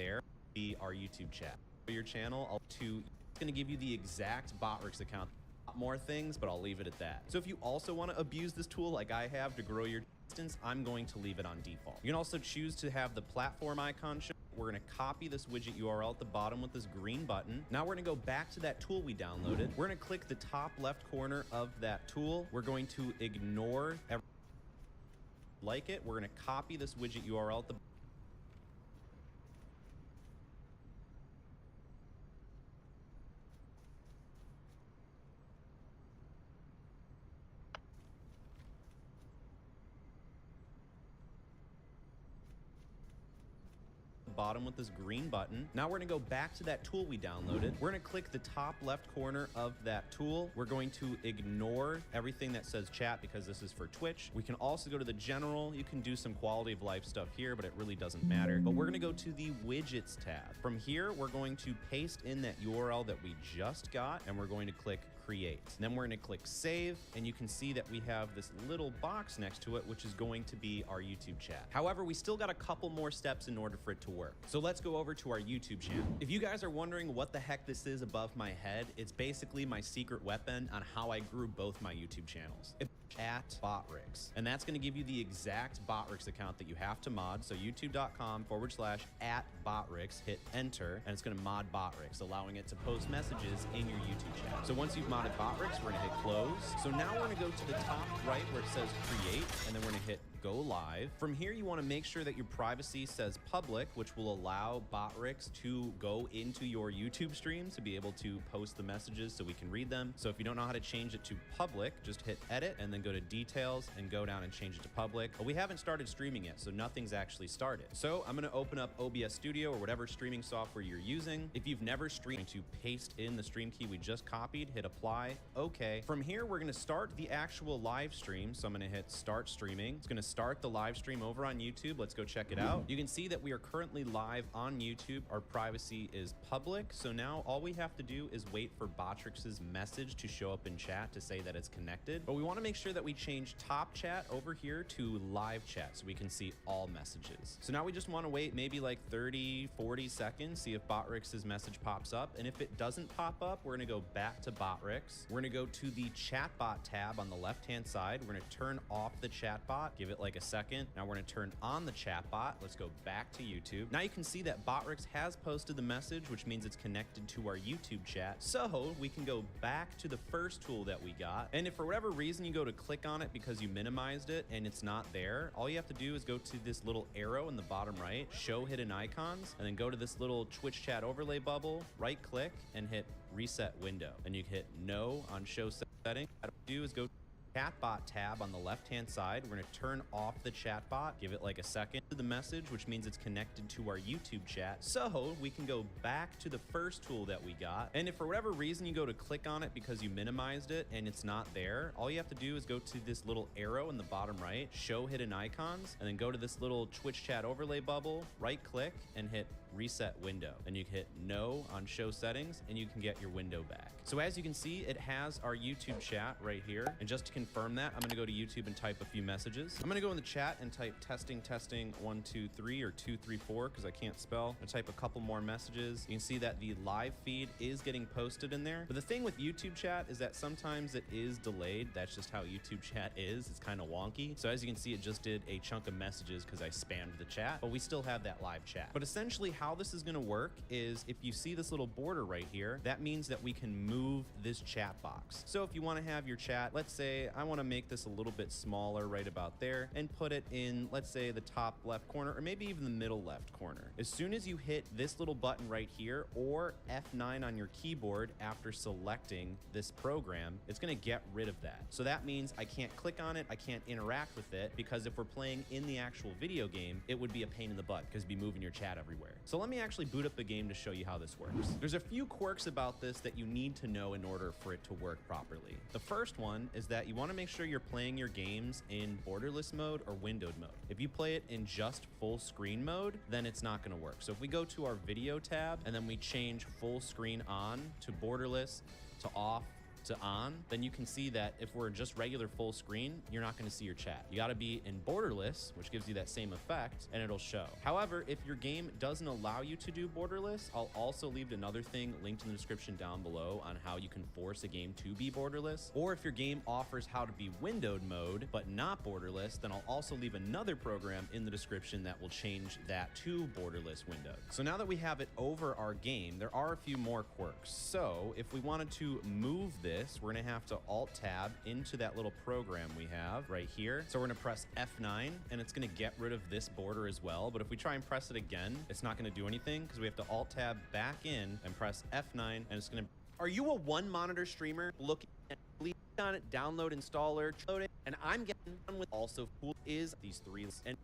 there, be our YouTube chat. For your channel, it's going to give you the exact Botrix account. More things, but I'll leave it at that. So if you also want to abuse this tool like I have to grow your distance, I'm going to leave it on default. You can also choose to have the platform icon show. We're going to copy this widget URL at the bottom with this green button. Now we're going to go back to that tool we downloaded. We're going to click the top left corner of that tool. We're going to ignore everything like it. We're going to copy this widget URL at the bottom with this green button. Now we're going to go back to that tool we downloaded. We're going to click the top left corner of that tool. We're going to ignore everything that says chat because this is for Twitch. We can also go to the general. You can do some quality of life stuff here, but it really doesn't matter. But we're going to go to the widgets tab. From here, we're going to paste in that URL that we just got, and we're going to click create. And then we're going to click save, and you can see that we have this little box next to it, which is going to be our YouTube chat. However, we still got a couple more steps in order for it to work. So let's go over to our YouTube channel. If you guys are wondering what the heck this is above my head, it's basically my secret weapon on how I grew both my YouTube channels. It's at Botrix. And that's going to give you the exact Botrix account that you have to mod. So youtube.com/@Botrix, hit enter, and it's going to mod Botrix, allowing it to post messages in your YouTube chat. So once you've modded Botrix, we're going to hit close. So now we're going to go to the top right where it says create, and then we're going to hit go live. From here, you want to make sure that your privacy says public, which will allow Botrix to go into your YouTube streams to be able to post the messages so we can read them. So if you don't know how to change it to public, just hit edit and then go to details and go down and change it to public. But we haven't started streaming yet, so nothing's actually started. So I'm going to open up OBS Studio or whatever streaming software you're using. If you've never streamed, to paste in the stream key we just copied, hit apply, okay. From here, we're going to start the actual live stream. So I'm going to hit start streaming. It's going to start the live stream over on YouTube. Let's go check it out. You can see that we are currently live on YouTube. Our privacy is public. So now all we have to do is wait for Botrix's message to show up in chat to say that it's connected. But we want to make sure that we change top chat over here to live chat so we can see all messages. So now we just want to wait maybe like 30, 40 seconds, see if Botrix's message pops up. And if it doesn't pop up, we're going to go back to Botrix. We're going to go to the chatbot tab on the left-hand side. We're going to turn off the chatbot, give it like a second. Now we're going to turn on the chatbot. Let's go back to YouTube. Now you can see that Botrix has posted the message, which means it's connected to our YouTube chat. So we can go back to the first tool that we got. And if for whatever reason you go to click on it because you minimized it and it's not there, all you have to do is go to this little arrow in the bottom right, show hidden icons, and then go to this little Twitch chat overlay bubble, right click and hit reset window. And you can hit no on show settings. What I do is go chatbot tab on the left-hand side. We're going to turn off the chatbot, give it like a second to the message, which means it's connected to our YouTube chat. So we can go back to the first tool that we got. And if for whatever reason you go to click on it because you minimized it and it's not there, all you have to do is go to this little arrow in the bottom right, show hidden icons, and then go to this little Twitch chat overlay bubble, right click and hit reset window. And you can hit no on show settings and you can get your window back. So as you can see, it has our YouTube chat right here. And just to confirm that, I'm going to go to YouTube and type a few messages. I'm going to go in the chat and type testing 1 2 3 or 2 3 4 because I can't spell. I'm going to type a couple more messages. You can see that the live feed is getting posted in there. But the thing with YouTube chat is that sometimes it is delayed. That's just how YouTube chat is. It's kind of wonky. So as you can see, it just did a chunk of messages because I spammed the chat, but we still have that live chat. But essentially how this is going to work is if you see this little border right here, that means that we can move this chat box. So if you want to have your chat, let's say I want to make this a little bit smaller right about there and put it in, let's say, the top left corner or maybe even the middle left corner. As soon as you hit this little button right here or F9 on your keyboard after selecting this program, it's going to get rid of that. So that means I can't click on it, I can't interact with it, because if we're playing in the actual video game, it would be a pain in the butt because it'd be moving your chat everywhere. So let me actually boot up the game to show you how this works. There's a few quirks about this that you need to know in order for it to work properly. The first one is that you want to make sure you're playing your games in borderless mode or windowed mode. If you play it in just full screen mode, then it's not going to work. So if we go to our video tab and then we change full screen on to borderless to off to on, then you can see that if we're just regular full screen, you're not going to see your chat. You got to be in borderless, which gives you that same effect, and it'll show. However, if your game doesn't allow you to do borderless, I'll also leave another thing linked in the description down below on how you can force a game to be borderless. Or if your game offers how to be windowed mode, but not borderless, then I'll also leave another program in the description that will change that to borderless windowed. So now that we have it over our game, there are a few more quirks. So if we wanted to move this, we're gonna have to Alt-Tab into that little program we have right here. So we're gonna press F9, and it's gonna get rid of this border as well. But if we try and press it again, it's not gonna do anything because we have to Alt-Tab back in and press F9, and it's gonna... Are you a one monitor streamer looking at on it, download installer, load it, and I'm getting done with also cool is these three, and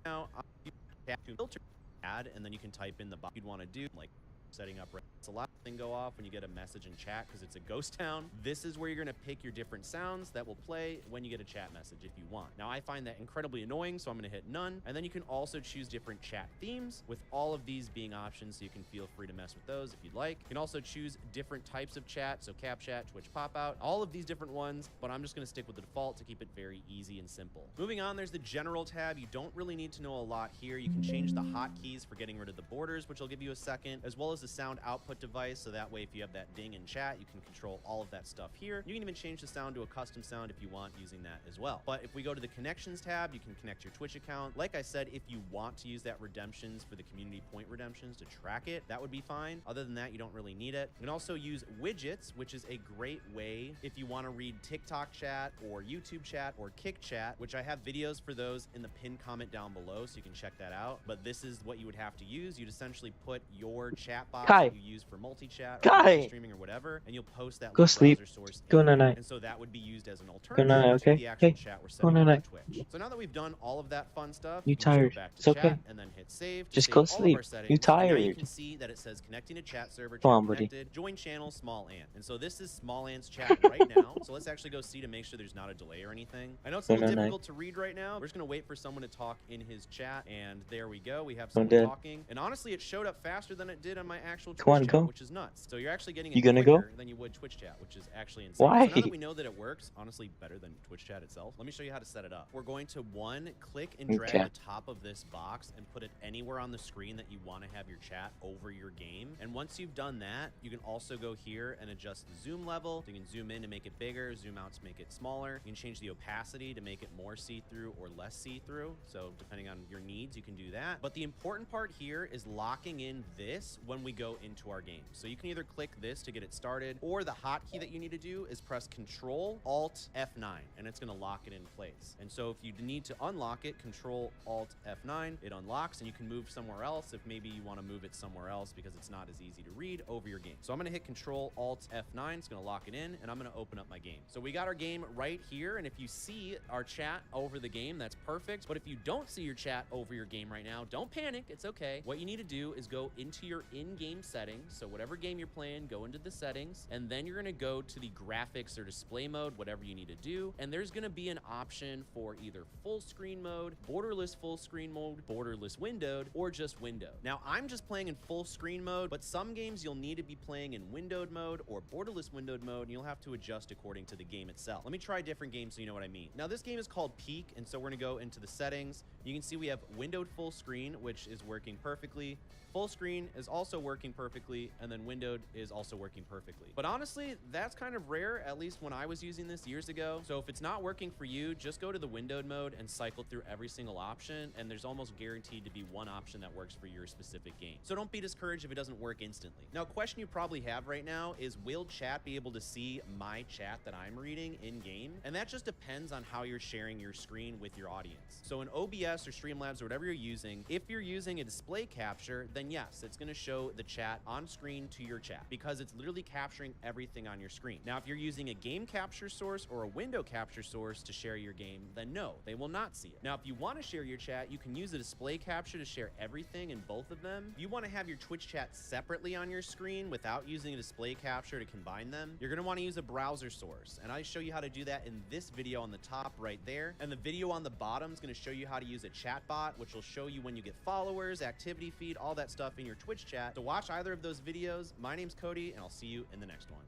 now you have to filter add, and then you can type in the box you'd want to do, like setting up. It's a lot of thing go off when you get a message in chat because it's a ghost town. This is where you're going to pick your different sounds that will play when you get a chat message if you want. Now I find that incredibly annoying, so I'm going to hit none, and then you can also choose different chat themes with all of these being options, so you can feel free to mess with those if you'd like. You can also choose different types of chat, so CapChat, Twitch Pop Out, all of these different ones, but I'm just going to stick with the default to keep it very easy and simple. Moving on, there's the general tab. You don't really need to know a lot here. You can change the hotkeys for getting rid of the borders, which I'll give you a second, as well as the sound output device, so that way if you have that ding in chat, you can control all of that stuff here. You can even change the sound to a custom sound if you want using that as well. But if we go to the connections tab, you can connect your Twitch account. Like I said, if you want to use that redemptions for the community point redemptions to track it, that would be fine. Other than that, you don't really need it. You can also use widgets, which is a great way if you want to read TikTok chat or YouTube chat or Kick chat, which I have videos for those in the pinned comment down below, so you can check that out. But this is what you would have to use. You'd essentially put your chat box that you use for multi-chat or multi-streaming or whatever, and you'll post that go sleep. source Go night. and so that would be used as an alternative to the actual chat we're setting up on Twitch. So now that we've done all of that fun stuff, you tired? Go back to it's chat okay. And then hit save. Just go sleep. You tired? You can see that it says connecting to chat server. Come on, buddy. Join channel Small Ant. And so this is Small Ant's chat right now. So let's actually go see to make sure there's not a delay or anything. I know it's a little difficult to read right now. We're just gonna wait for someone to talk in his chat, and there we go. We have someone talking, and honestly, it showed up faster than it did on my actual Twitch chat, which is nuts. So you're actually getting it quicker than you would Twitch chat, which is actually insane. Why? So now that we know that it works, honestly, better than Twitch chat itself, let me show you how to set it up. We're going to click and drag the top of this box and put it anywhere on the screen that you want to have your chat over your game. And once you've done that, you can also go here and adjust the zoom level. You can zoom in to make it bigger, zoom out to make it smaller. You can change the opacity to make it more see-through or less see-through. So depending on your needs, you can do that. But the important part here is locking in this when we go into our game. So you can either click this to get it started, or the hotkey that you need to do is press Control Alt F9, and it's going to lock it in place. And so if you need to unlock it, Control Alt F9, it unlocks, and you can move somewhere else if maybe you want to move it somewhere else because it's not as easy to read over your game. So I'm going to hit Control Alt F9. It's going to lock it in, and I'm going to open up my game. So we got our game right here, and if you see our chat over the game, that's perfect. But if you don't see your chat over your game right now, don't panic. It's okay. What you need to do is go into your in-game settings. So whatever game you're playing, go into the settings, and then you're going to go to the graphics or display mode, whatever you need to do. And there's going to be an option for either full screen mode, borderless full screen mode, borderless windowed, or just windowed. Now, I'm just playing in full screen mode, but some games you'll need to be playing in windowed mode or borderless windowed mode, and you'll have to adjust according to the game itself. Let me try different games so you know what I mean. Now, this game is called Peak, and so we're going to go into the settings. You can see we have windowed full screen, which is working perfectly. Full screen is also working perfectly, and then windowed is also working perfectly. But honestly, that's kind of rare, at least when I was using this years ago. So if it's not working for you, just go to the windowed mode and cycle through every single option, and there's almost guaranteed to be one option that works for your specific game. So don't be discouraged if it doesn't work instantly. Now, a question you probably have right now is, will chat be able to see my chat that I'm reading in game? And that just depends on how you're sharing your screen with your audience. So in OBS or Streamlabs or whatever you're using, if you're using a display capture, then yes, it's going to show the chat on screen to your chat because it's literally capturing everything on your screen. Now, if you're using a game capture source or a window capture source to share your game, then no, they will not see it. Now, if you want to share your chat, you can use a display capture to share everything in both of them. If you want to have your Twitch chat separately on your screen without using a display capture to combine them, you're going to want to use a browser source. And I show you how to do that in this video on the top right there. And the video on the bottom is going to show you how to use a chat bot, which will show you when you get followers, activity feed, all that stuff in your Twitch chat. To watch either of those videos, my name's Cody, and I'll see you in the next one.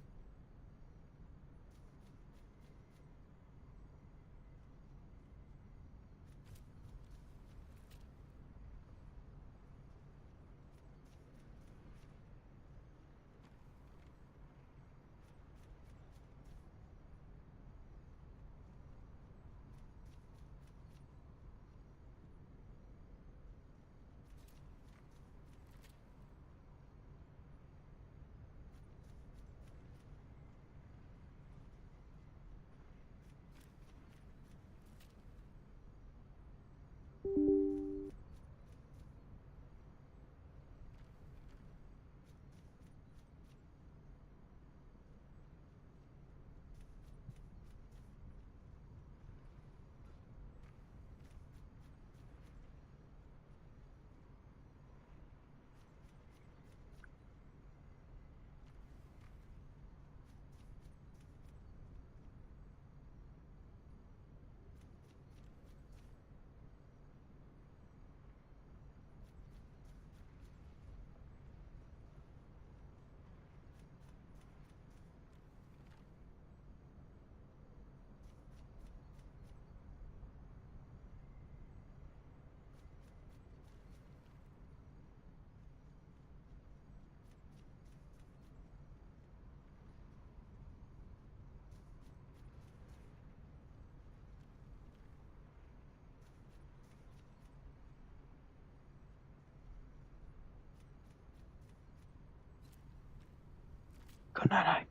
Good night.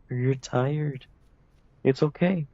You're tired. It's okay.